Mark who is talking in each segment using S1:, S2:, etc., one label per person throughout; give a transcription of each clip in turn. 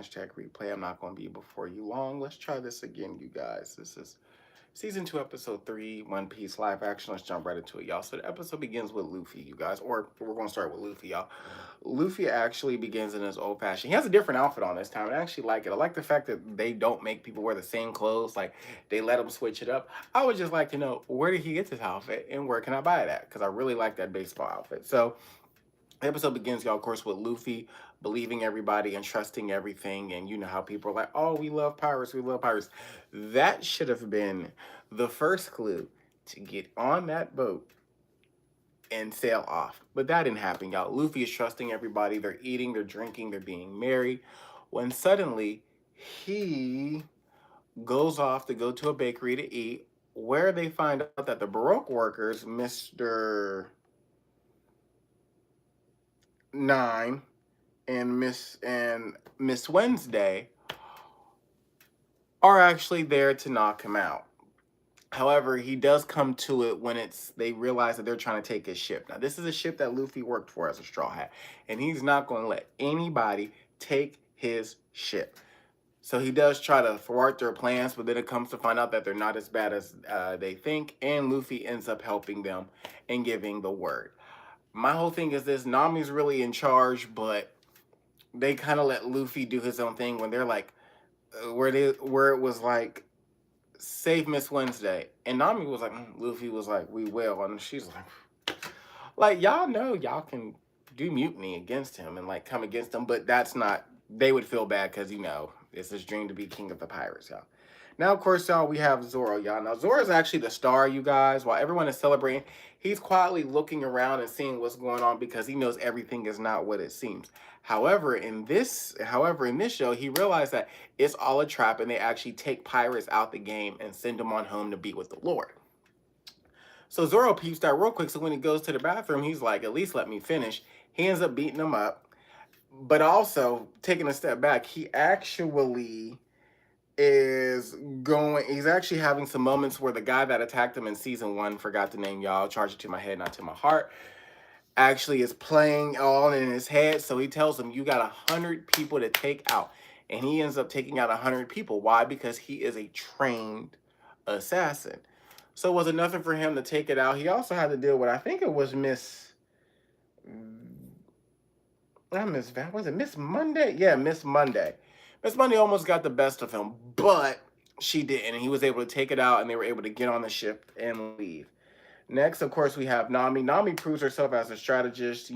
S1: hashtag replay. I'm not going to be before you long. Let's try this again, you guys. This is Season 2, Episode 3, One Piece live action. Let's jump right into it, y'all. So the episode begins with Luffy, you guys. Or we're going to start with Luffy, y'all. Luffy actually begins in his old-fashioned. He has a different outfit on this time. I actually like it. I like the fact that they don't make people wear the same clothes. Like, they let him switch it up. I would just like to know, where did he get this outfit? And where can I buy it at? Because I really like that baseball outfit. So the episode begins, y'all, of course, with Luffy believing everybody and trusting everything. And you know how people are like, oh, we love pirates, we love pirates. That should have been the first clue to get on that boat and sail off. But that didn't happen, y'all. Luffy is trusting everybody. They're eating, they're drinking, they're being merry. When suddenly he goes off to go to a bakery to eat, where they find out that the Baroque workers, Mr. Nine and Miss Wednesday, are actually there to knock him out. However, he does come to it when they realize that they're trying to take his ship. Now, this is a ship that Luffy worked for as a Straw Hat, and he's not going to let anybody take his ship. So he does try to thwart their plans, but then it comes to find out that they're not as bad as they think, and Luffy ends up helping them and giving the word. My whole thing is this: Nami's really in charge, but they kind of let Luffy do his own thing when they're like, where it was like, save Miss Wednesday, and Nami was like, Luffy was like, we will, and she's like y'all know y'all can do mutiny against him and like come against him, but that's not. They would feel bad because it's his dream to be king of the pirates, y'all. Now, of course, y'all, we have Zoro, y'all. Now, Zoro's actually the star, you guys. While everyone is celebrating, he's quietly looking around and seeing what's going on because he knows everything is not what it seems. However, in this show, he realized that it's all a trap and they actually take pirates out the game and send them on home to be with the Lord. So Zoro peeps that real quick. So when he goes to the bathroom, he's like, at least let me finish. He ends up beating him up. But also, taking a step back, he's actually having some moments where the guy that attacked him in season 1, forgot the name, y'all, charge it to my head, not to my heart, actually is playing all in his head. So he tells him, you got 100 people to take out. And he ends up taking out 100 people. Why? Because he is a trained assassin. So was it nothing for him to take it out? He also had to deal with, I think it was Miss Monday? Yeah, Miss Monday. Miss Monday almost got the best of him, but she didn't. And he was able to take it out, and they were able to get on the ship and leave. Next, of course, we have Nami. Nami proves herself as a strategist.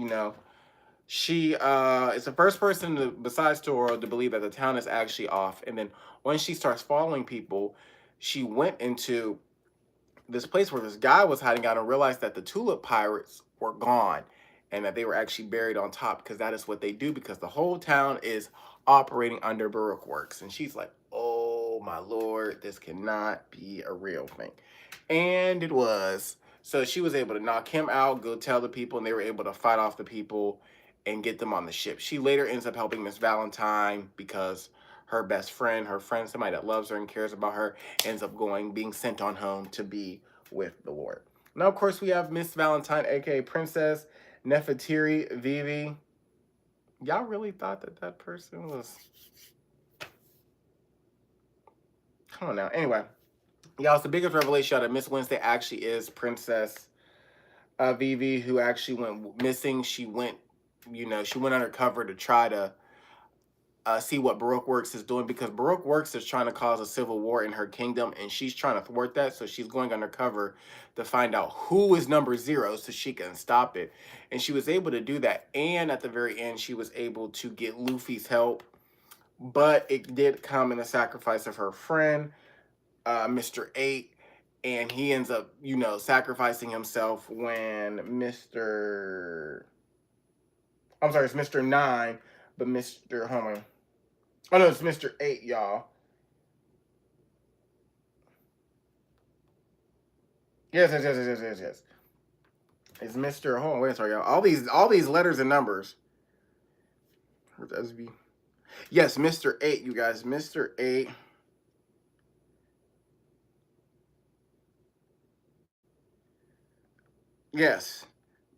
S1: She is the first person besides Toro to believe that the town is actually off. And then when she starts following people, she went into this place where this guy was hiding out and realized that the Tulip Pirates were gone and that they were actually buried on top, because that is what they do, because the whole town is operating under Baroque Works. And she's like, oh my lord, this cannot be a real thing. And it was. So she was able to knock him out, go tell the people, and they were able to fight off the people and get them on the ship. She later ends up helping Miss Valentine because her best friend, somebody that loves her and cares about her, ends up being sent on home to be with the Lord. Now, of course, we have Miss Valentine, aka Princess Nefertari, Vivi. Y'all really thought that person was... Come on now. Anyway, y'all, it's the biggest revelation that Miss Wednesday actually is Princess Vivi, who actually went missing. She went undercover to try to see what Baroque Works is doing, because Baroque Works is trying to cause a civil war in her kingdom, and she's trying to thwart that. So she's going undercover to find out who is number 0 so she can stop it. And she was able to do that. And at the very end, she was able to get Luffy's help. But it did come in the sacrifice of her friend, Mr. 8. And he ends up, sacrificing himself when it's Mr. 9, but Mr. Homer. Oh, no, it's Mr. 8, y'all. Yes. It's Mr. Hold on, wait, sorry, y'all. All these letters and numbers. Where's SB? Yes, Mr. 8, you guys. Mr. 8. Yes.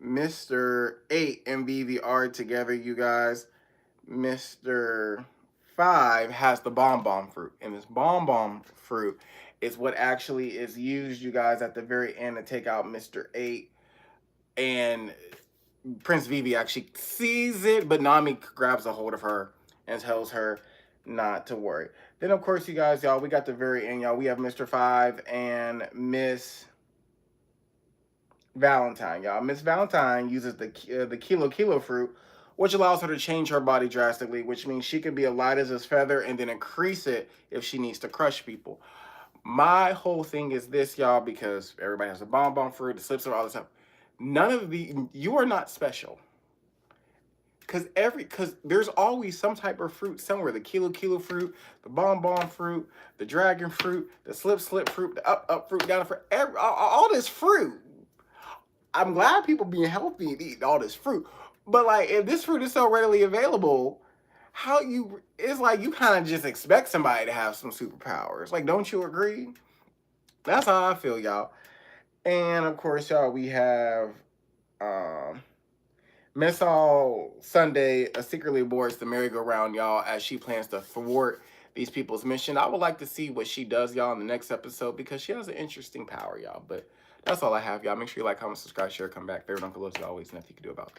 S1: Mr. 8 and Vivi are together, you guys. Mr. 5 has the bomb fruit. And this bomb fruit is what actually is used, you guys, at the very end to take out Mr. 8. And Prince Vivi actually sees it, but Nami grabs a hold of her and tells her not to worry. Then, of course, you guys, y'all, we got the very end, y'all. We have Mr. 5 and Miss Valentine, y'all. Miss Valentine uses the kilo fruit, which allows her to change her body drastically, which means she can be as light as a feather and then increase it if she needs to crush people. My whole thing is this, y'all, because everybody has a bomb fruit, the slips, all this stuff. None of you are not special. Because there's always some type of fruit somewhere. The kilo fruit, the bomb fruit, the dragon fruit, the slip fruit, the up fruit, down fruit, all this fruit. I'm glad people being healthy and eating all this fruit. But like, if this fruit is so readily available, it's like you kind of just expect somebody to have some superpowers. Like, don't you agree? That's how I feel, y'all. And of course, y'all, we have Miss All Sunday secretly aborts the merry-go-round, y'all, as she plans to thwart these people's mission. I would like to see what she does, y'all, in the next episode, because she has an interesting power, y'all. But that's all I have, y'all. Make sure you like, comment, subscribe, share, come back. Favorite Uncle loves you always, nothing you can do about it.